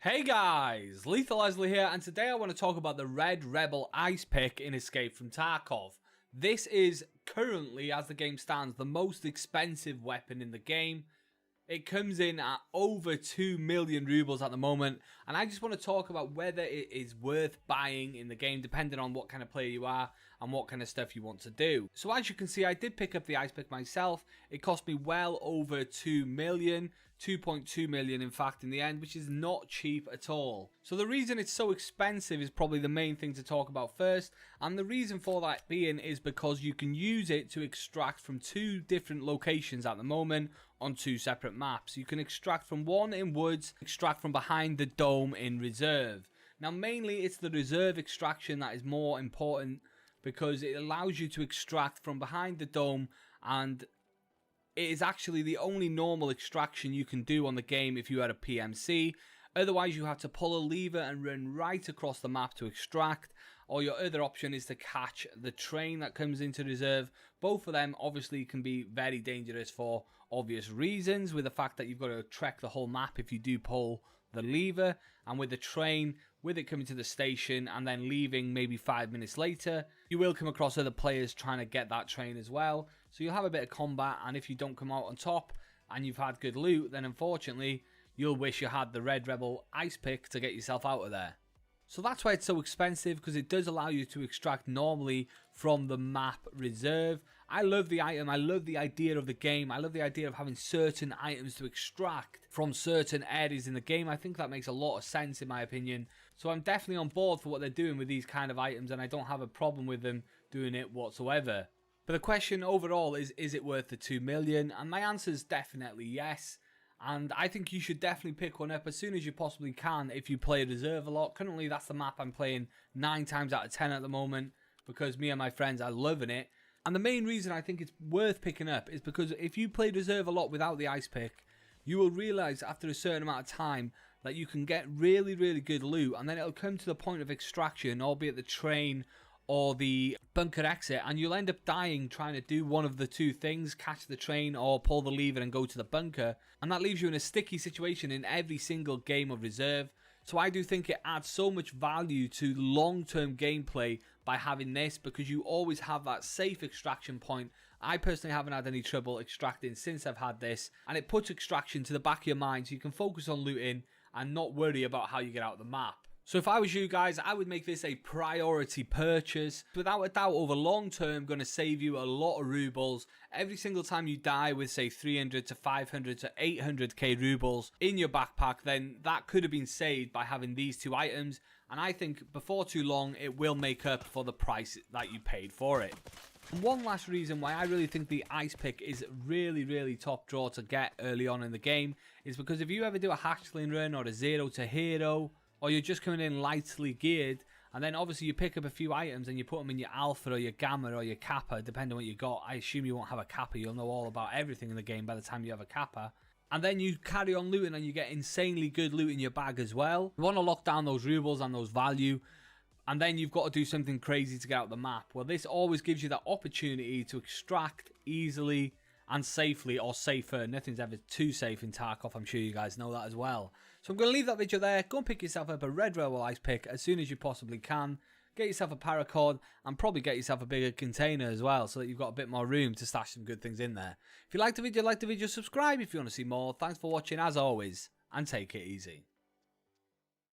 Hey guys, Lethal Leslie here, and today I want to talk about the Red Rebel Ice Pick in Escape from Tarkov. This is currently, as the game stands, the most expensive weapon in the game. It comes in at over 2 million rubles at the moment, and I just want to talk about whether it is worth buying in the game, depending on what kind of player you are and what kind of stuff you want to do. So as you can see, I did pick up the ice pick myself. It cost me well over 2 million, 2.2 million in fact in the end, which is not cheap at all. So the reason it's so expensive is probably the main thing to talk about first, and the reason for that being is because you can use it to extract from two different locations at the moment on two separate maps. You can extract from one in woods, extract from behind the dome in reserve. Now mainly it's the reserve extraction that is more important because it allows you to extract from behind the dome, and it is actually the only normal extraction you can do on the game if you had a PMC. Otherwise you have to pull a lever and run right across the map to extract, or your other option is to catch the train that comes into reserve. Both of them obviously can be very dangerous for obvious reasons, with the fact that you've got to trek the whole map if you do pull the lever, and with the train, with it coming to the station and then leaving maybe 5 minutes later, you will come across other players trying to get that train as well. So you'll have a bit of combat, and if you don't come out on top and you've had good loot, then unfortunately you'll wish you had the Red Rebel Ice Pick to get yourself out of there. So that's why it's so expensive, because it does allow you to extract normally from the map reserve. I love the item, I love the idea of the game, I love the idea of having certain items to extract from certain areas in the game. I think that makes a lot of sense in my opinion. So I'm definitely on board for what they're doing with these kind of items, and I don't have a problem with them doing it whatsoever. But the question overall is it worth the 2 million? And my answer is definitely yes. And I think you should definitely pick one up as soon as you possibly can if you play reserve a lot. Currently, that's the map I'm playing 9 times out of 10 at the moment, because me and my friends are loving it. And the main reason I think it's worth picking up is because if you play reserve a lot without the ice pick, you will realise after a certain amount of time that you can get really, really good loot, and then it'll come to the point of extraction, albeit the train or the bunker exit, and you'll end up dying trying to do one of the two things: catch the train or pull the lever and go to the bunker, and that leaves you in a sticky situation in every single game of reserve. So I do think it adds so much value to long-term gameplay by having this, because you always have that safe extraction point. I personally haven't had any trouble extracting since I've had this, and it puts extraction to the back of your mind so you can focus on looting and not worry about how you get out of the map. So if I was you guys, I would make this a priority purchase. Without a doubt, over long term, going to save you a lot of rubles. Every single time you die with, say, 300 to 500 to 800k rubles in your backpack, then that could have been saved by having these two items. And I think before too long, it will make up for the price that you paid for it. And one last reason why I really think the ice pick is really, really top draw to get early on in the game is because if you ever do a hatchling run or a 0 to hero, or you're just coming in lightly geared, and then obviously you pick up a few items and you put them in your alpha or your gamma or your kappa, depending on what you got. I assume you won't have a kappa, you'll know all about everything in the game by the time you have a kappa. And then you carry on looting and you get insanely good loot in your bag as well. You want to lock down those rubles and those value, and then you've got to do something crazy to get out the map. Well, this always gives you that opportunity to extract easily and safely, or safer. Nothing's ever too safe in Tarkov, I'm sure you guys know that as well. So I'm going to leave that video there. Go and pick yourself up a Red Rebel Ice Pick as soon as you possibly can. Get yourself a paracord, and probably get yourself a bigger container as well, so that you've got a bit more room to stash some good things in there. If you liked the video, subscribe if you want to see more. Thanks for watching as always, and take it easy.